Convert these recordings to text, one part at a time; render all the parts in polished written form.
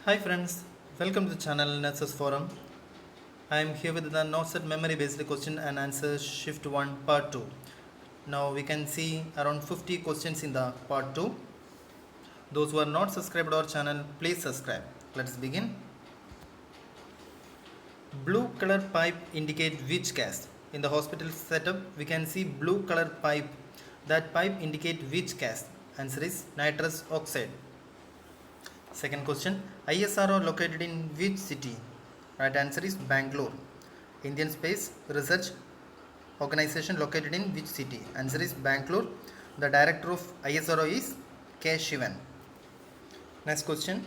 Hi friends, welcome to the channel Nurses Forum. I am here with the notes and memory based question and answer shift 1 part 2. Now we can see around 50 questions in the part 2. Those who are not subscribed to our channel, please subscribe. Let's begin. Blue color pipe indicate which gas? In the hospital setup, we can see blue color pipe. That pipe indicate which gas? Answer is nitrous oxide. Second question, ISRO located in which city? Right answer is Bangalore. Indian Space Research Organization located in which city? Answer is Bangalore. The director of ISRO is K. Shivan. Next question,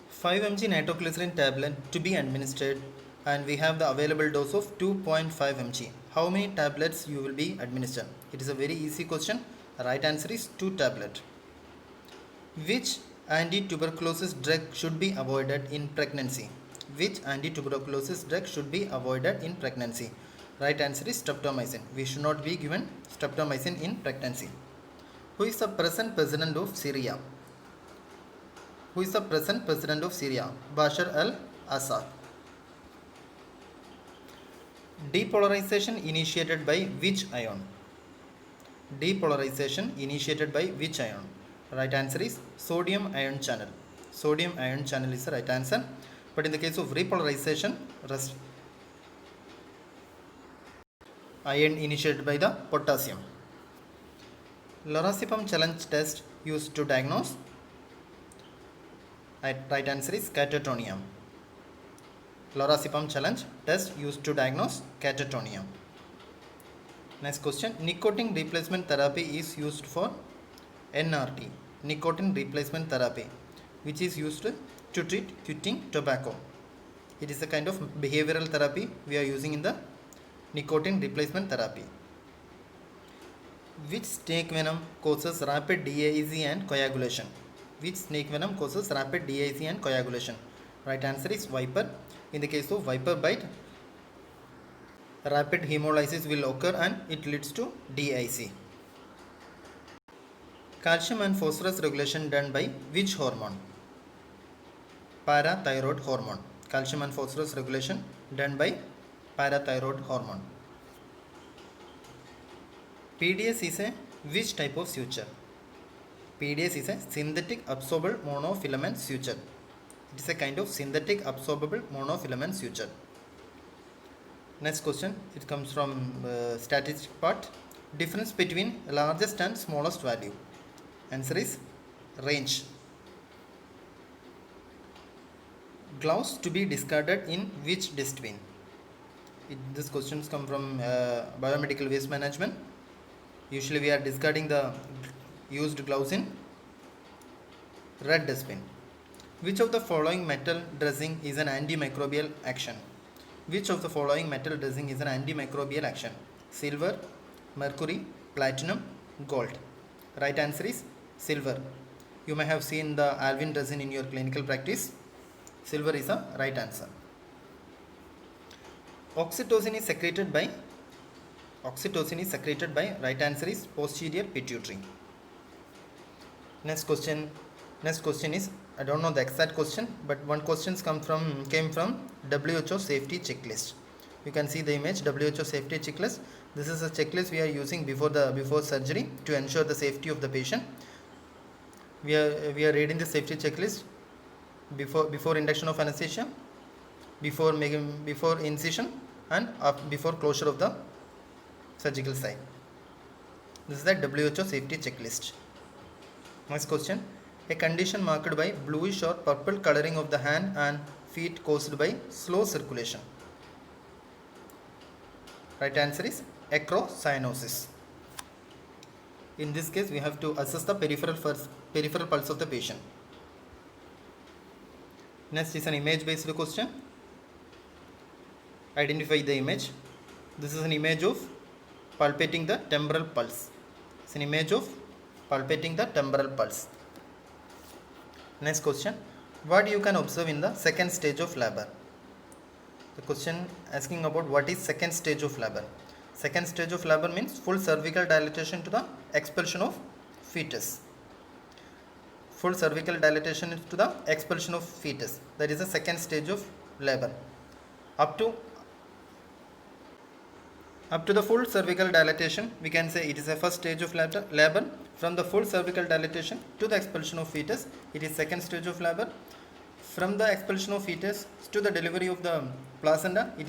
5 mg nitroglycerin tablet to be administered and we have the available dose of 2.5 mg. How many tablets you will be administered? It is a very easy question. Right answer is 2 tablets. Which anti-tuberculosis drug should be avoided in pregnancy? Which anti-tuberculosis drug should be avoided in pregnancy? Right answer is streptomycin. We should not be given streptomycin in pregnancy. Who is the present president of Syria? Who is the present president of Syria? Bashar al-Assad. Depolarization initiated by which ion? Depolarization initiated by which ion? Right answer is sodium ion channel. Sodium ion channel is the right answer. But in the case of repolarization, ion initiated by the potassium. Lorazepam challenge test used to diagnose. Right answer is catatonia. Lorazepam challenge test used to diagnose catatonia. Next question, nicotine replacement therapy is used for NRT, nicotine replacement therapy, which is used to treat quitting tobacco. It is a kind of behavioral therapy we are using in the nicotine replacement therapy. Which snake venom causes rapid DIC and coagulation? Which snake venom causes rapid DIC and coagulation? Right answer is viper. In the case of viper bite, rapid hemolysis will occur and it leads to DIC. Calcium and phosphorus regulation done by which hormone? Parathyroid hormone. Calcium and phosphorus regulation done by parathyroid hormone. PDS is a which type of suture? PDS is a synthetic absorbable monofilament suture. It is a kind of synthetic absorbable monofilament suture. Next question, it comes from statistic part. Difference between largest and smallest value. Answer is range. Gloves to be discarded in which dustbin? This questions come from biomedical waste management. Usually we are discarding the used gloves in red dustbin. Which of the following metal dressing is an antimicrobial action? Which of the following metal dressing is an antimicrobial action? Silver, mercury, platinum, gold. Right answer is silver. You may have seen the Alvin resin in your clinical practice. Silver is the right answer. Oxytocin is secreted by right answer is posterior pituitary. Next question is, I don't know the exact question, but one question came from WHO safety checklist. You can see the image, WHO safety checklist. This is a checklist we are using before surgery to ensure the safety of the patient. We are reading the safety checklist before induction of anesthesia, before incision, and before closure of the surgical site. This is the WHO safety checklist. Next question, a condition marked by bluish or purple coloring of the hand and feet caused by slow circulation. Right answer is acrocyanosis. In this case, we have to assess the peripheral pulse of the patient. Next is an image based question. Identify the image. This is an image of palpating the temporal pulse. It's an image of palpating the temporal pulse. Next question, what you can observe in the second stage of labor? The question asking about what is second stage of labor. Second stage of labor means full cervical dilatation to the expulsion of fetus. full cervical dilatation to the expulsion of fetus. That is the second stage of labor. Up to the full cervical dilatation, we can say it is the first stage of labor. From the full cervical dilatation to the expulsion of fetus, it is second stage of labor. From the expulsion of fetus to the delivery of the placenta, it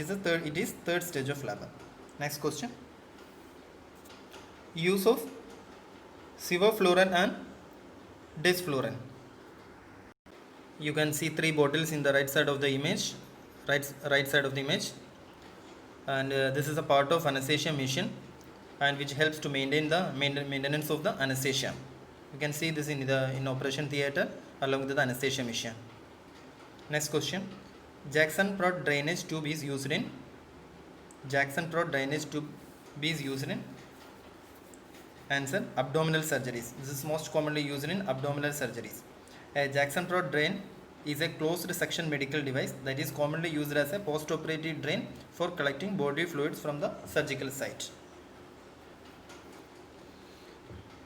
is third stage of labor. Next question. Use of sevoflurane and desflurane. You can see three bottles in the right side of the image, right side of the image, and this is a part of anesthesia machine, and which helps to maintain the maintenance of the anesthesia. You can see this in operation theater along with the anesthesia machine. Next question. Jackson-Prot drainage tube is used in answer, abdominal surgeries. This is most commonly used in abdominal surgeries. A Jackson-Prot drain is a closed section medical device that is commonly used as a post-operative drain for collecting body fluids from the surgical site.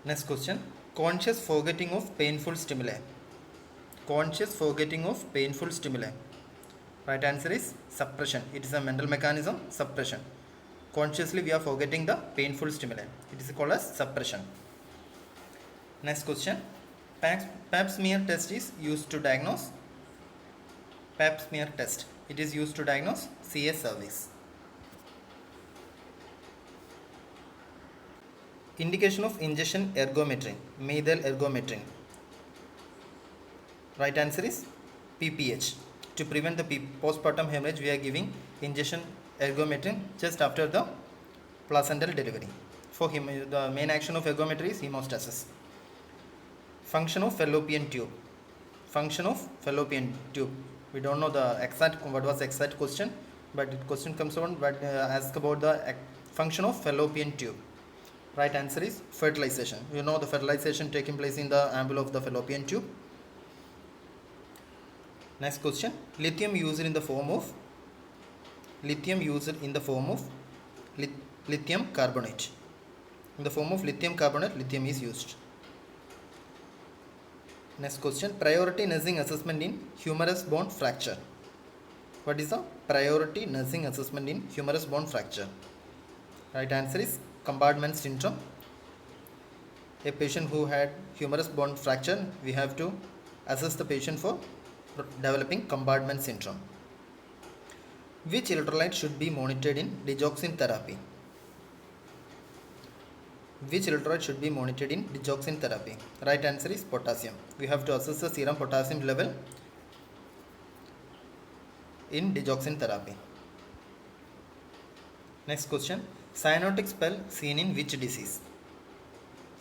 Next question. Conscious forgetting of painful stimuli. Right answer is suppression. It is a mental mechanism, suppression. Consciously we are forgetting the painful stimuli. It is called as suppression. Next question. Pap smear test is used to diagnose. Pap smear test. It is used to diagnose CA cervix. Indication of ingestion ergometrin, methyl ergometrin. Right answer is PPH. To prevent the postpartum hemorrhage, we are giving ingestion ergometrin just after the placental delivery. For him, the main action of ergometry is hemostasis. Function of fallopian tube. We don't know what was the exact question, but the question comes on. But ask about the function of fallopian tube. Right answer is fertilization. You know the fertilization taking place in the amble of the fallopian tube. Next question. Lithium used in the form of lithium carbonate. In the form of lithium carbonate, lithium is used. Next question. Priority nursing assessment in humerus bone fracture. What is the priority nursing assessment in humerus bone fracture? Right answer is compartment syndrome. A patient who had humerus bone fracture, we have to assess the patient for developing compartment syndrome. Which electrolyte should be monitored in digoxin therapy? Right answer is potassium. We have to assess the serum potassium level in digoxin therapy. Next question. Cyanotic spell seen in which disease?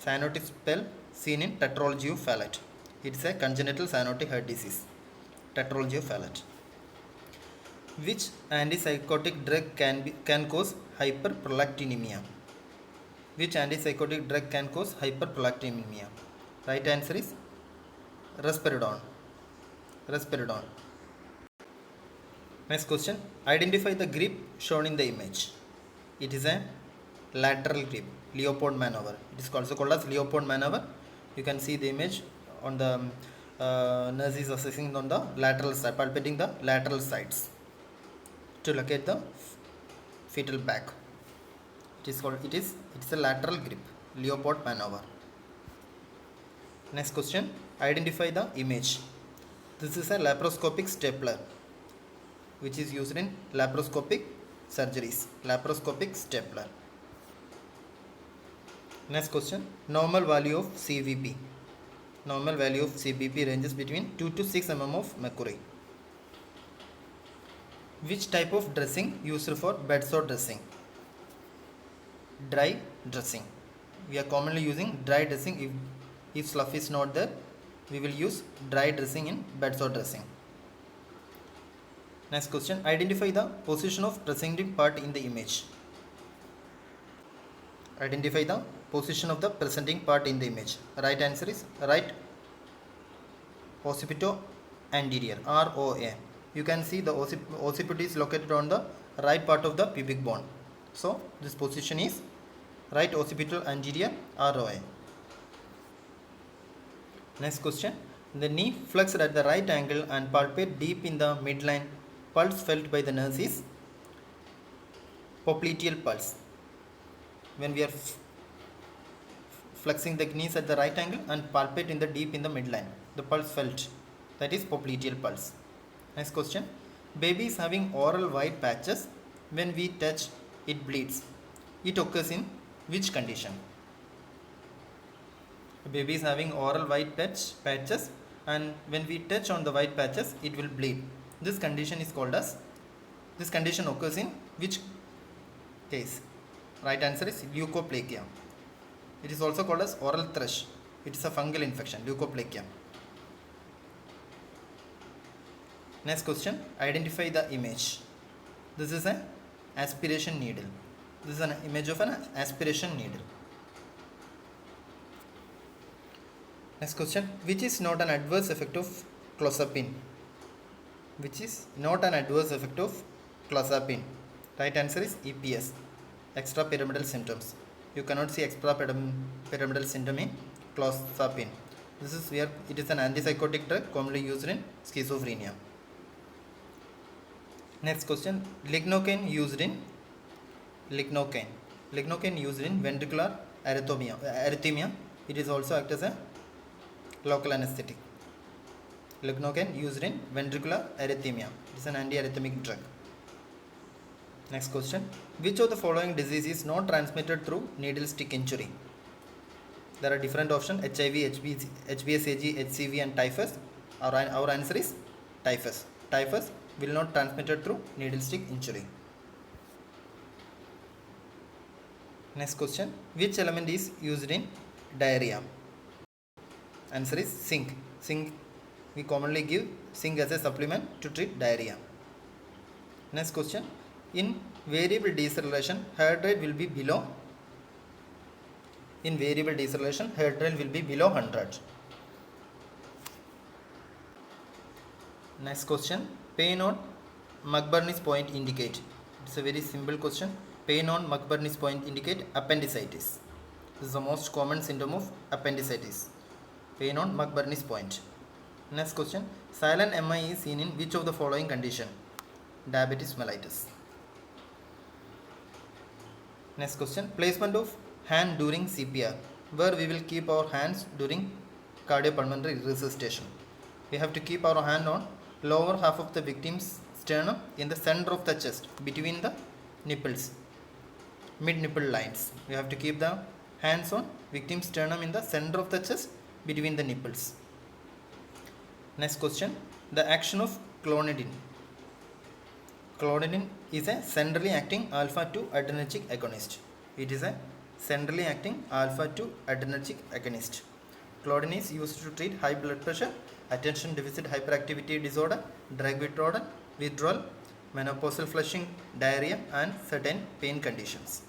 Cyanotic spell seen in tetralogy of Fallot. It's a congenital cyanotic heart disease. Tetralogy of Fallot. Which antipsychotic drug can cause hyperprolactinemia? Right answer is risperidone. Next question. Identify the grip shown in the image. It is a lateral grip, Leopold maneuver. It is also called as Leopold maneuver. You can see the image on the nurse is assessing on the lateral side, palpating the lateral sides to locate the fetal back. It's a lateral grip, Leopold maneuver. Next question. Identify the image. This is a laparoscopic stapler which is used in laparoscopic surgeries. Laparoscopic stapler. Next question. Normal value of CVP. Normal value of CVP ranges between 2 to 6 mm of mercury. Which type of dressing used for bedsore dressing? Dry dressing. We are commonly using dry dressing. If slough is not there, we will use dry dressing in bedsore dressing. Next question. Identify the position of presenting part in the image. Identify the position of the presenting part in the image. Right answer is right occipito anterior, ROA. You can see the occiput is located on the right part of the pubic bone. So this position is right occipital anterior, ROA. Next question. The knee flexed at the right angle and palpate deep in the midline. Pulse felt by the nurse is popliteal pulse. When we are flexing the knees at the right angle and palpate in the deep in the midline, the pulse felt, that is popliteal pulse. Next question. Baby is having oral white patches. When we touch, it bleeds. It occurs in which condition? Baby is having oral white patches, and when we touch on the white patches, it will bleed. This condition occurs in which case? Right answer is leukoplakia. It is also called as oral thrush. It is a fungal infection, leukoplakia. Next question. Identify the image. This is an aspiration needle. This is an image of an aspiration needle. Next question. Which is not an adverse effect of clozapine? Which is not an adverse effect of clozapine? Right answer is EPS, extrapyramidal symptoms. You cannot see extrapyramidal symptom in clozapine. This is where it is an antipsychotic drug commonly used in schizophrenia. Next question. Lignocaine used in ventricular arrhythmia. It is also act as a local anesthetic. Lignocaine used in ventricular arrhythmia. It is an antiarrhythmic drug. Next question. Which of the following disease is not transmitted through needle stick injury? There are different options: HIV, HBsAg, HCV and typhus. Our answer is typhus. Typhus will not transmitted through needle stick injury. Next question. Which element is used in diarrhea? Answer is zinc. Zinc, we commonly give zinc as a supplement to treat diarrhea. Next question. In variable deceleration, heart rate will be below. In variable deceleration, heart rate will be below 100. Next question. Pain on McBurney's point indicate. It's a very simple question. Pain on McBurney's point indicate appendicitis. This is the most common symptom of appendicitis. Pain on McBurney's point. Next question. Silent MI is seen in which of the following condition? Diabetes mellitus. Next question. Placement of hand during CPR. Where we will keep our hands during cardiopulmonary resuscitation. We have to keep our hand on lower half of the victim's sternum in the center of the chest between the nipples, mid nipple lines. We have to keep the hands on victim's sternum in the center of the chest between the nipples. Next question. The action of clonidine. Clonidine is a centrally acting alpha-2 adrenergic agonist. It is a centrally acting alpha-2 adrenergic agonist. Clonidine is used to treat high blood pressure, attention deficit hyperactivity disorder, drug withdrawal, menopausal flushing, diarrhea and certain pain conditions.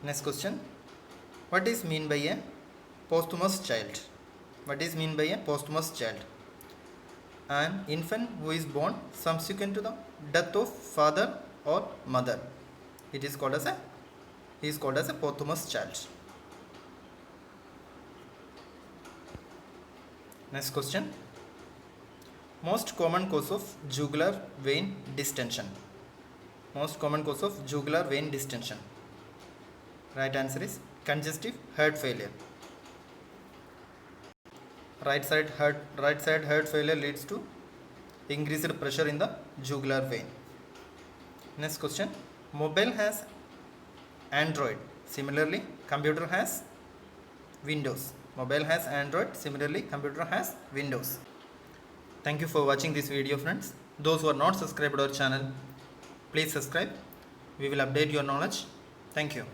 Next question. What is meant by a posthumous child? What is meant by a posthumous child? An infant who is born subsequent to the death of father or mother. It is called as a posthumous child. Next question. Most common cause of jugular vein distension. Most common cause of jugular vein distension. Right answer is congestive heart failure. Right side heart failure leads to increased pressure in the jugular vein. Next question. Mobile has Android. Similarly, computer has Windows. Mobile has Android. Similarly, computer has Windows. Thank you for watching this video, friends. Those who are not subscribed to our channel, please subscribe. We will update your knowledge. Thank you.